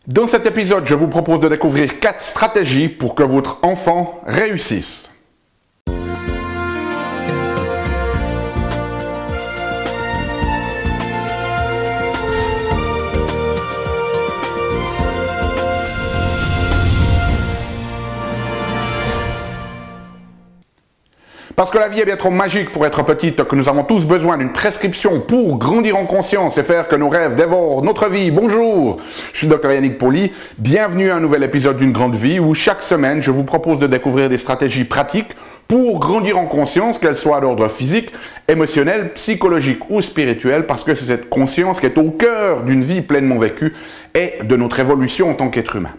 Dans cet épisode, je vous propose de découvrir 4 stratégies pour que votre enfant réussisse. Parce que la vie est bien trop magique pour être petite, que nous avons tous besoin d'une prescription pour grandir en conscience et faire que nos rêves dévorent notre vie. Bonjour, je suis le Dr Yannick Pauly, bienvenue à un nouvel épisode d'une grande vie où chaque semaine je vous propose de découvrir des stratégies pratiques pour grandir en conscience, qu'elles soient d'ordre physique, émotionnel, psychologique ou spirituel, parce que c'est cette conscience qui est au cœur d'une vie pleinement vécue et de notre évolution en tant qu'être humain.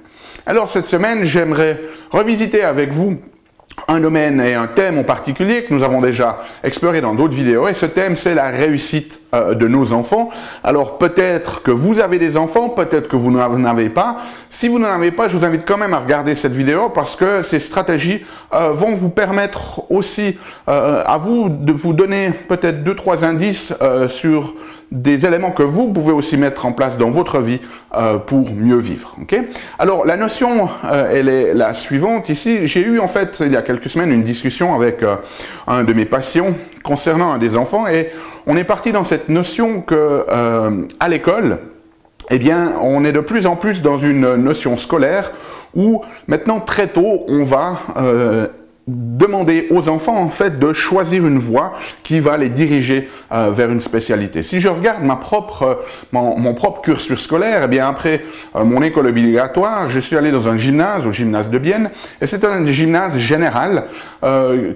Alors cette semaine, j'aimerais revisiter avec vous un domaine et un thème en particulier que nous avons déjà exploré dans d'autres vidéos, et ce thème c'est la réussite de nos enfants. Alors peut-être que vous avez des enfants, peut-être que vous n'en avez pas. Si vous n'en avez pas, je vous invite quand même à regarder cette vidéo parce que ces stratégies vont vous permettre aussi à vous de vous donner peut-être 2-3 indices sur des éléments que vous pouvez aussi mettre en place dans votre vie pour mieux vivre. Okay? Alors la notion, elle est la suivante ici. J'ai eu en fait il y a quelques semaines une discussion avec un de mes patients concernant un des enfants et on est parti dans cette notion que à l'école, eh bien, on est de plus en plus dans une notion scolaire où maintenant très tôt on va demander aux enfants en fait de choisir une voie qui va les diriger vers une spécialité. Si je regarde mon propre cursus scolaire, eh bien après mon école obligatoire, je suis allé dans un gymnase, au gymnase de Bienne, et c'est un gymnase général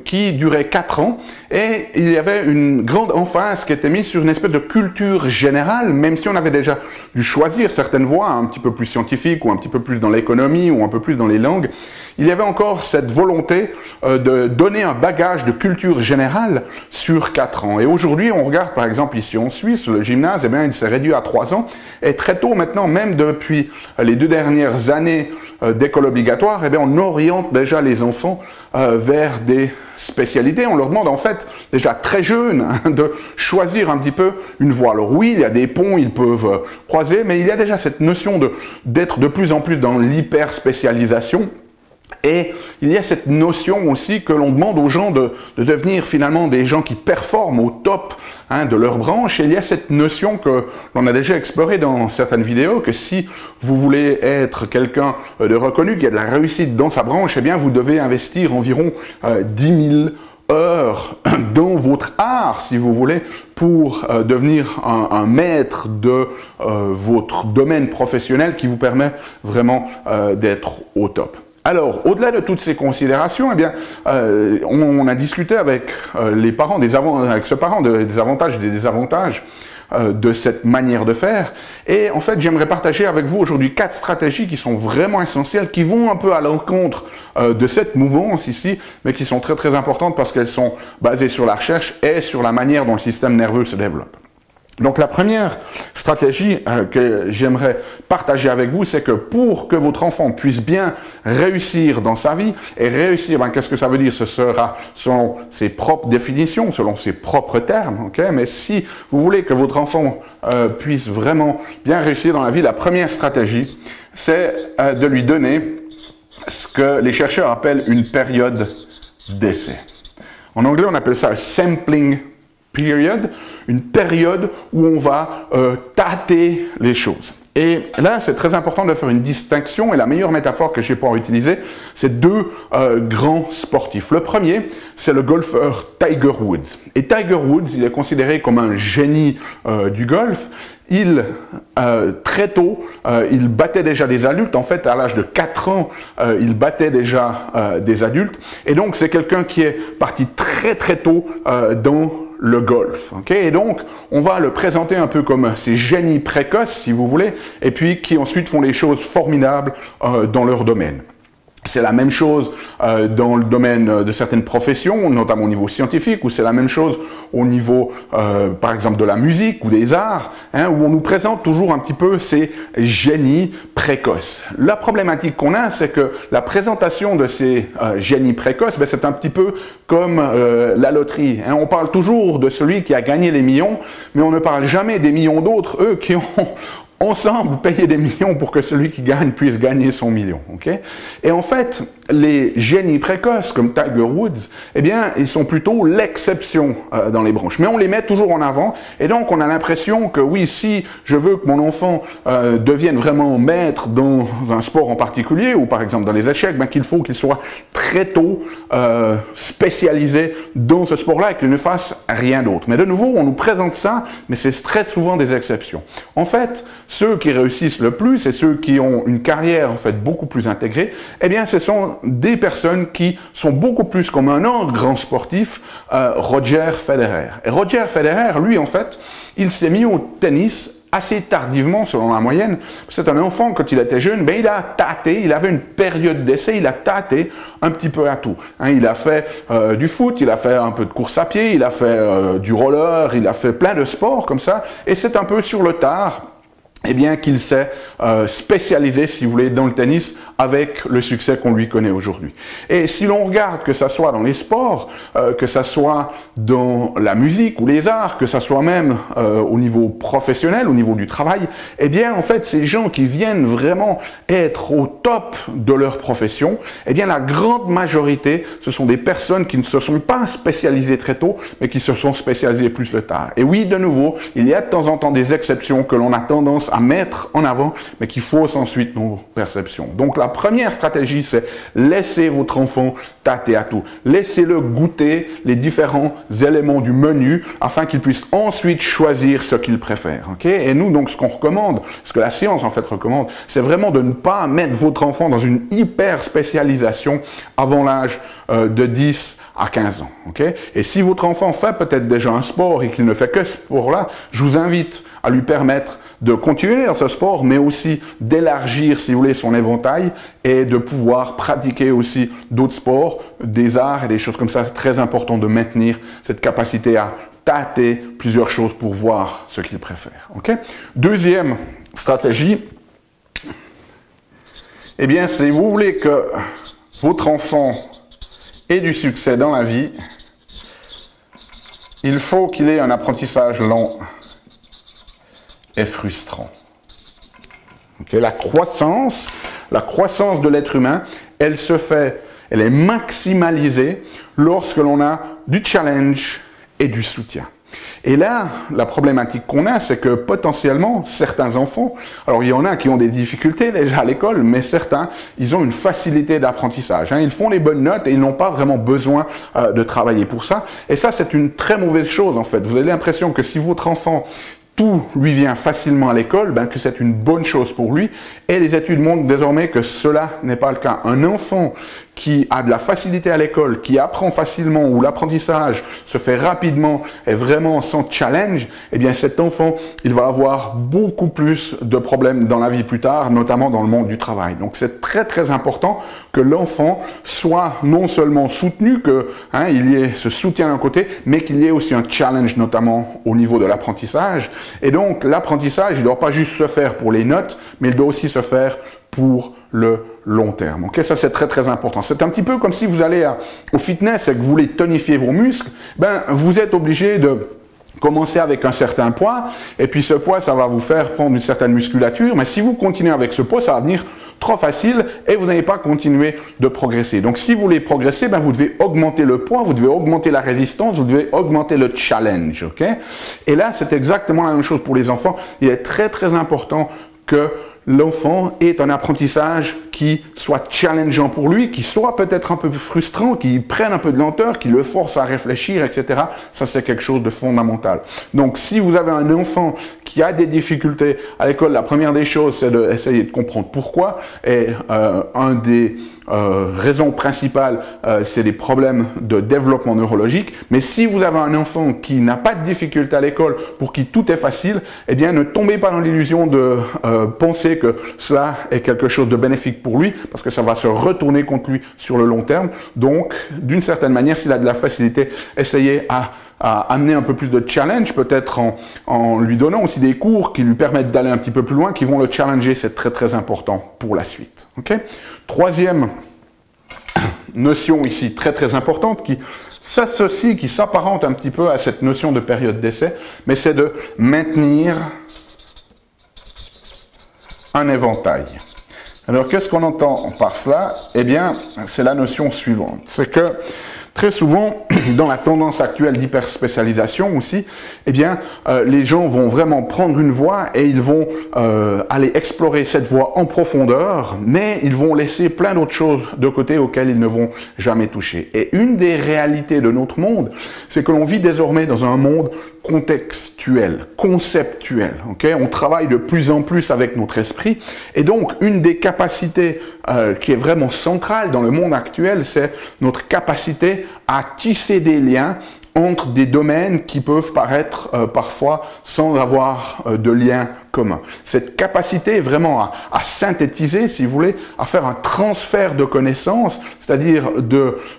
qui durait 4 ans, et il y avait une grande emphase qui était mise sur une espèce de culture générale, même si on avait déjà dû choisir certaines voies un petit peu plus scientifiques, ou un petit peu plus dans l'économie, ou un peu plus dans les langues, il y avait encore cette volonté de donner un bagage de culture générale sur 4 ans. Et aujourd'hui, on regarde par exemple ici en Suisse, le gymnase, eh bien, il s'est réduit à 3 ans. Et très tôt maintenant, même depuis les 2 dernières années d'école obligatoire, eh bien, on oriente déjà les enfants vers des spécialités. On leur demande en fait déjà très jeunes de choisir un petit peu une voie. Alors oui, il y a des ponts, ils peuvent croiser, mais il y a déjà cette notion d'être de plus en plus dans l'hyper-spécialisation. Et il y a cette notion aussi que l'on demande aux gens de devenir finalement des gens qui performent au top de leur branche. Et il y a cette notion que l'on a déjà explorée dans certaines vidéos, que si vous voulez être quelqu'un de reconnu, qui a de la réussite dans sa branche, eh bien vous devez investir environ 10 000 heures dans votre art, si vous voulez, pour devenir un maître de votre domaine professionnel qui vous permet vraiment d'être au top. Alors, au-delà de toutes ces considérations, eh bien, on a discuté avec les parents, des avantages et des désavantages de cette manière de faire. Et en fait, j'aimerais partager avec vous aujourd'hui 4 stratégies qui sont vraiment essentielles, qui vont un peu à l'encontre de cette mouvance ici, mais qui sont très très importantes parce qu'elles sont basées sur la recherche et sur la manière dont le système nerveux se développe. Donc la première stratégie que j'aimerais partager avec vous, c'est que pour que votre enfant puisse bien réussir dans sa vie, et réussir, qu'est-ce que ça veut dire? Ce sera selon ses propres définitions, selon ses propres termes, okay? Mais si vous voulez que votre enfant puisse vraiment bien réussir dans la vie, la première stratégie, c'est de lui donner ce que les chercheurs appellent une période d'essai. En anglais, on appelle ça un sampling period, une période où on va tâter les choses. Et là, c'est très important de faire une distinction, et la meilleure métaphore que j'ai pour utiliser, c'est 2 grands sportifs. Le premier, c'est le golfeur Tiger Woods. Et Tiger Woods, il est considéré comme un génie du golf. Très tôt, il battait déjà des adultes. En fait, à l'âge de 4 ans, il battait déjà des adultes. Et donc, c'est quelqu'un qui est parti très très tôt dans le golf. Okay? Et donc, on va le présenter un peu comme ces génies précoces, si vous voulez, et puis qui ensuite font des choses formidables dans leur domaine. C'est la même chose dans le domaine de certaines professions, notamment au niveau scientifique, ou c'est la même chose au niveau, par exemple, de la musique ou des arts, où on nous présente toujours un petit peu ces génies précoces. La problématique qu'on a, c'est que la présentation de ces génies précoces, c'est un petit peu comme la loterie. On parle toujours de celui qui a gagné les millions, mais on ne parle jamais des millions d'autres, eux, qui ont ensemble payer des millions pour que celui qui gagne puisse gagner son million. Okay? Et en fait, les génies précoces comme Tiger Woods, eh bien, ils sont plutôt l'exception dans les branches. Mais on les met toujours en avant et donc on a l'impression que oui, si je veux que mon enfant devienne vraiment maître dans un sport en particulier ou par exemple dans les échecs, ben, qu'il faut qu'il soit très tôt spécialisé dans ce sport-là et qu'il ne fasse rien d'autre. Mais de nouveau, on nous présente ça, mais c'est très souvent des exceptions. En fait, ceux qui réussissent le plus et ceux qui ont une carrière en fait beaucoup plus intégrée, eh bien, ce sont des personnes qui sont beaucoup plus comme un autre grand sportif, Roger Federer. Et Roger Federer, lui, en fait, il s'est mis au tennis assez tardivement, selon la moyenne. C'est un enfant, quand il était jeune, ben, il a tâté, il avait une période d'essai, il a tâté un petit peu à tout. Hein, il a fait du foot, il a fait un peu de course à pied, il a fait du roller, il a fait plein de sports comme ça, et c'est un peu sur le tard, eh bien, qu'il s'est spécialisé, si vous voulez, dans le tennis avec le succès qu'on lui connaît aujourd'hui. Et si l'on regarde, que ça soit dans les sports, que ça soit dans la musique ou les arts, que ça soit même au niveau professionnel, au niveau du travail, eh bien, en fait, ces gens qui viennent vraiment être au top de leur profession, eh bien, la grande majorité, ce sont des personnes qui ne se sont pas spécialisées très tôt, mais qui se sont spécialisées plus le tard. Et oui, de nouveau, il y a de temps en temps des exceptions que l'on a tendance à mettre en avant, mais qui faussent ensuite nos perceptions. Donc la première stratégie, c'est laisser votre enfant tâter à tout. Laissez-le goûter les différents éléments du menu afin qu'il puisse ensuite choisir ce qu'il préfère. Okay? Et nous, donc, ce qu'on recommande, ce que la science en fait recommande, c'est vraiment de ne pas mettre votre enfant dans une hyper spécialisation avant l'âge de 10 à 15 ans. Okay? Et si votre enfant fait peut-être déjà un sport et qu'il ne fait que ce sport-là, je vous invite à lui permettre de continuer dans ce sport, mais aussi d'élargir, si vous voulez, son éventail et de pouvoir pratiquer aussi d'autres sports, des arts et des choses comme ça. C'est très important de maintenir cette capacité à tâter plusieurs choses pour voir ce qu'il préfère. Okay? Deuxième stratégie, eh bien, si vous voulez que votre enfant ait du succès dans la vie, il faut qu'il ait un apprentissage lent et frustrant. Okay? La croissance de l'être humain, elle est maximalisée lorsque l'on a du challenge et du soutien. Et là, la problématique qu'on a, c'est que potentiellement, certains enfants, alors il y en a qui ont des difficultés déjà à l'école, mais certains, ils ont une facilité d'apprentissage. Hein. Ils font les bonnes notes et ils n'ont pas vraiment besoin de travailler pour ça. Et ça, c'est une très mauvaise chose en fait. Vous avez l'impression que si votre enfant tout lui vient facilement à l'école, ben, que c'est une bonne chose pour lui. Et les études montrent désormais que cela n'est pas le cas. Un enfant qui a de la facilité à l'école, qui apprend facilement, où l'apprentissage se fait rapidement et vraiment sans challenge, eh bien cet enfant, il va avoir beaucoup plus de problèmes dans la vie plus tard, notamment dans le monde du travail. Donc c'est très très important que l'enfant soit non seulement soutenu, qu'il y ait ce soutien d'un côté, mais qu'il y ait aussi un challenge, notamment au niveau de l'apprentissage. Et donc l'apprentissage, il ne doit pas juste se faire pour les notes, mais il doit aussi se faire pour le long terme. Okay? Ça, c'est très très important. C'est un petit peu comme si vous allez au fitness et que vous voulez tonifier vos muscles, ben, vous êtes obligé de commencer avec un certain poids, et puis ce poids, ça va vous faire prendre une certaine musculature, mais si vous continuez avec ce poids, ça va devenir trop facile et vous n'allez pas continuer de progresser. Donc si vous voulez progresser, ben, vous devez augmenter le poids, vous devez augmenter la résistance, vous devez augmenter le challenge. Okay? Et là, c'est exactement la même chose pour les enfants. Il est très très important que l'enfant ait un apprentissage qui soit challengeant pour lui, qui soit peut-être un peu frustrant, qui prenne un peu de lenteur, qui le force à réfléchir, etc. Ça, c'est quelque chose de fondamental. Donc, si vous avez un enfant qui a des difficultés à l'école, la première des choses, c'est d'essayer de comprendre pourquoi. Et un des raisons principales, c'est des problèmes de développement neurologique. Mais si vous avez un enfant qui n'a pas de difficulté à l'école, pour qui tout est facile, eh bien, ne tombez pas dans l'illusion de penser que cela est quelque chose de bénéfique pour lui, parce que ça va se retourner contre lui sur le long terme. Donc, d'une certaine manière, s'il a de la facilité, essayez à amener un peu plus de challenge, peut-être en lui donnant aussi des cours qui lui permettent d'aller un petit peu plus loin, qui vont le challenger. C'est très très important pour la suite. Okay? Troisième notion ici très très importante qui s'associe, qui s'apparente un petit peu à cette notion de période d'essai, mais c'est de maintenir un éventail. Alors, qu'est-ce qu'on entend par cela? Eh bien, c'est la notion suivante. C'est que, très souvent, dans la tendance actuelle d'hyperspécialisation aussi, eh bien, les gens vont vraiment prendre une voie et ils vont aller explorer cette voie en profondeur, mais ils vont laisser plein d'autres choses de côté auxquelles ils ne vont jamais toucher. Et une des réalités de notre monde, c'est que l'on vit désormais dans un monde contextuel, conceptuel. Okay? On travaille de plus en plus avec notre esprit, et donc une des capacités qui est vraiment centrale dans le monde actuel, c'est notre capacité à tisser des liens entre des domaines qui peuvent paraître parfois sans avoir de lien commun. Cette capacité vraiment à synthétiser, si vous voulez, à faire un transfert de connaissances, c'est-à-dire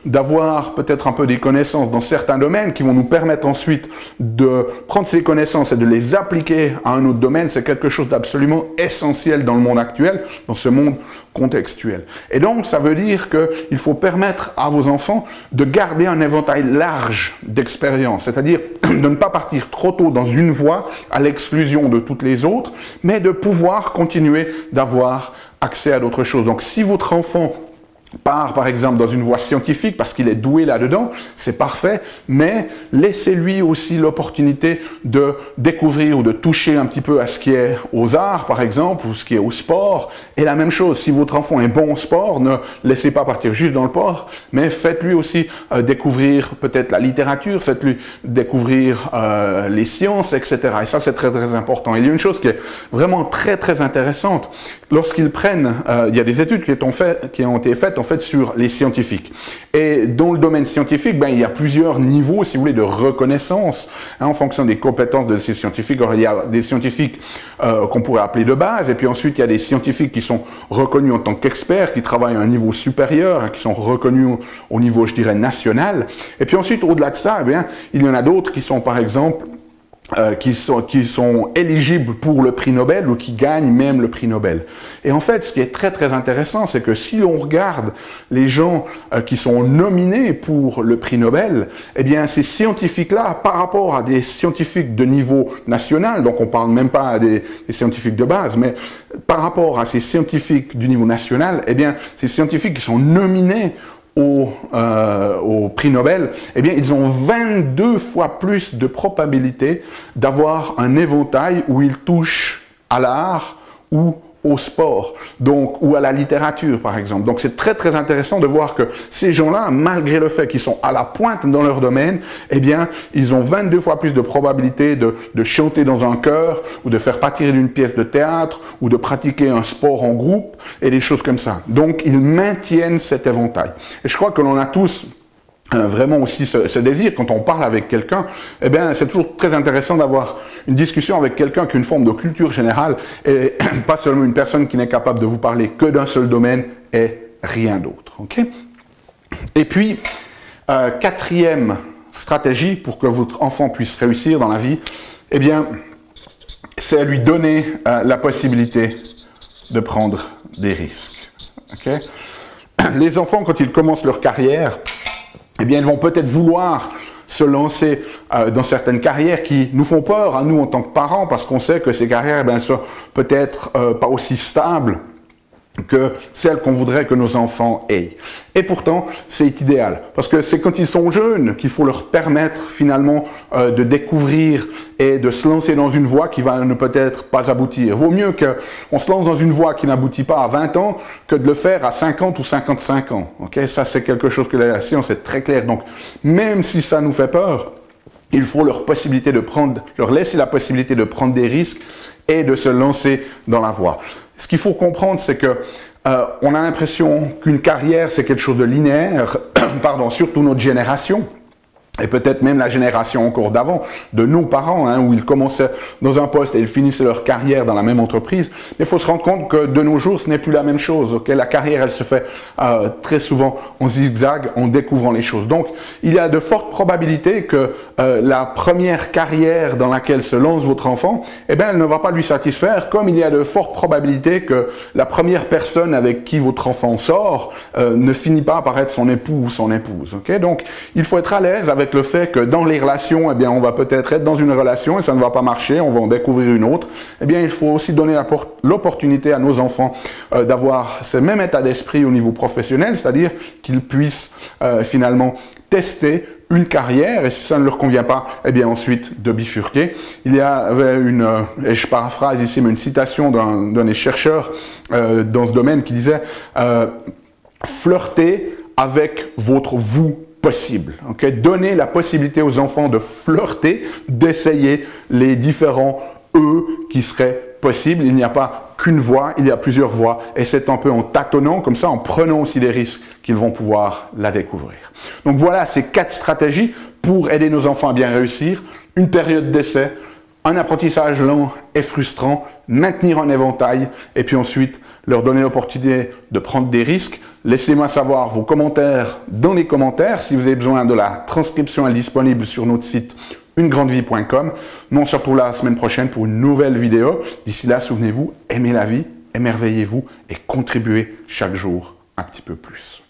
d'avoir peut-être un peu des connaissances dans certains domaines qui vont nous permettre ensuite de prendre ces connaissances et de les appliquer à un autre domaine, c'est quelque chose d'absolument essentiel dans le monde actuel, dans ce monde contextuel. Et donc, ça veut dire qu'il faut permettre à vos enfants de garder un éventail large d'expériences, c'est-à-dire de ne pas partir trop tôt dans une voie à l'exclusion de toutes les autres, mais de pouvoir continuer d'avoir accès à d'autres choses. Donc, si votre enfant part, par exemple, dans une voie scientifique parce qu'il est doué là-dedans, c'est parfait, mais laissez-lui aussi l'opportunité de découvrir ou de toucher un petit peu à ce qui est aux arts, par exemple, ou ce qui est au sport. Et la même chose, si votre enfant est bon au sport, ne laissez pas partir juste dans le sport, mais faites-lui aussi découvrir peut-être la littérature, faites-lui découvrir les sciences, etc. Et ça, c'est très, très important. Il y a une chose qui est vraiment très, très intéressante. Lorsqu'ils prennent, il y a des études qui ont été faites en fait sur les scientifiques. Et dans le domaine scientifique, il y a plusieurs niveaux, si vous voulez, de reconnaissance en fonction des compétences de ces scientifiques. Alors, il y a des scientifiques qu'on pourrait appeler de base, et puis ensuite il y a des scientifiques qui sont reconnus en tant qu'experts, qui travaillent à un niveau supérieur, qui sont reconnus au niveau, je dirais, national. Et puis ensuite, au-delà de ça, il y en a d'autres qui sont, par exemple, qui sont éligibles pour le prix Nobel ou qui gagnent même le prix Nobel. Et en fait, ce qui est très très intéressant, c'est que si l'on regarde les gens qui sont nominés pour le prix Nobel, eh bien ces scientifiques-là, par rapport à des scientifiques de niveau national, donc on ne parle même pas des scientifiques de base, mais par rapport à ces scientifiques du niveau national, eh bien ces scientifiques qui sont nominés au prix Nobel, eh bien, ils ont 22 fois plus de probabilité d'avoir un éventail où ils touchent à l'art ou au sport, donc, ou à la littérature, par exemple. Donc, c'est très, très intéressant de voir que ces gens-là, malgré le fait qu'ils sont à la pointe dans leur domaine, eh bien, ils ont 22 fois plus de probabilité de chanter dans un chœur, ou de faire partie d'une pièce de théâtre, ou de pratiquer un sport en groupe, et des choses comme ça. Donc, ils maintiennent cet éventail. Et je crois que l'on a tous vraiment aussi ce désir, quand on parle avec quelqu'un, eh bien, c'est toujours très intéressant d'avoir une discussion avec quelqu'un qui a une forme de culture générale et pas seulement une personne qui n'est capable de vous parler que d'un seul domaine et rien d'autre. Okay? Et puis, quatrième stratégie pour que votre enfant puisse réussir dans la vie, eh bien, c'est à lui donner la possibilité de prendre des risques. Okay? Les enfants, quand ils commencent leur carrière, eh bien, ils vont peut-être vouloir se lancer dans certaines carrières qui nous font peur à nous en tant que parents, parce qu'on sait que ces carrières sont peut-être pas aussi stables que celles qu'on voudrait que nos enfants aient. Et pourtant, c'est idéal, parce que c'est quand ils sont jeunes qu'il faut leur permettre finalement de découvrir et de se lancer dans une voie qui va ne peut-être pas aboutir. Vaut mieux qu'on se lance dans une voie qui n'aboutit pas à 20 ans que de le faire à 50 ou 55 ans. Okay? Ça, c'est quelque chose que la science est très claire. Donc, même si ça nous fait peur, il faut leur laisser la possibilité de prendre des risques et de se lancer dans la voie. Ce qu'il faut comprendre, c'est que on a l'impression qu'une carrière, c'est quelque chose de linéaire, pardon, surtout notre génération, et peut-être même la génération encore d'avant, de nos parents, où ils commençaient dans un poste et ils finissaient leur carrière dans la même entreprise. Mais il faut se rendre compte que de nos jours, ce n'est plus la même chose. Okay? La carrière, elle se fait très souvent en zigzag, en découvrant les choses. Donc, il y a de fortes probabilités que la première carrière dans laquelle se lance votre enfant, eh bien, elle ne va pas lui satisfaire, comme il y a de fortes probabilités que la première personne avec qui votre enfant sort ne finit pas par être son époux ou son épouse. Okay? Donc, il faut être à l'aise avec avec le fait que dans les relations, eh bien, on va peut-être être dans une relation et ça ne va pas marcher, on va en découvrir une autre. Eh bien, il faut aussi donner l'opportunité à nos enfants d'avoir ce même état d'esprit au niveau professionnel, c'est-à-dire qu'ils puissent finalement tester une carrière, et si ça ne leur convient pas, eh bien ensuite de bifurquer. Il y avait et je paraphrase ici, mais une citation d'un des chercheurs dans ce domaine qui disait flirtez avec votre vous possible. Okay? Donnez la possibilité aux enfants de flirter, d'essayer les différents eux qui seraient possibles. Il n'y a pas qu'une voie, il y a plusieurs voies, et c'est un peu en tâtonnant comme ça, en prenant aussi des risques qu'ils vont pouvoir la découvrir. Donc voilà ces 4 stratégies pour aider nos enfants à bien réussir. Une période d'essai, un apprentissage lent et frustrant, maintenir un éventail, et puis ensuite leur donner l'opportunité de prendre des risques. Laissez-moi savoir vos commentaires dans les commentaires. Si vous avez besoin de la transcription, elle est disponible sur notre site unegrandevie.com. Nous on se retrouve la semaine prochaine pour une nouvelle vidéo. D'ici là, souvenez-vous, aimez la vie, émerveillez-vous et contribuez chaque jour un petit peu plus.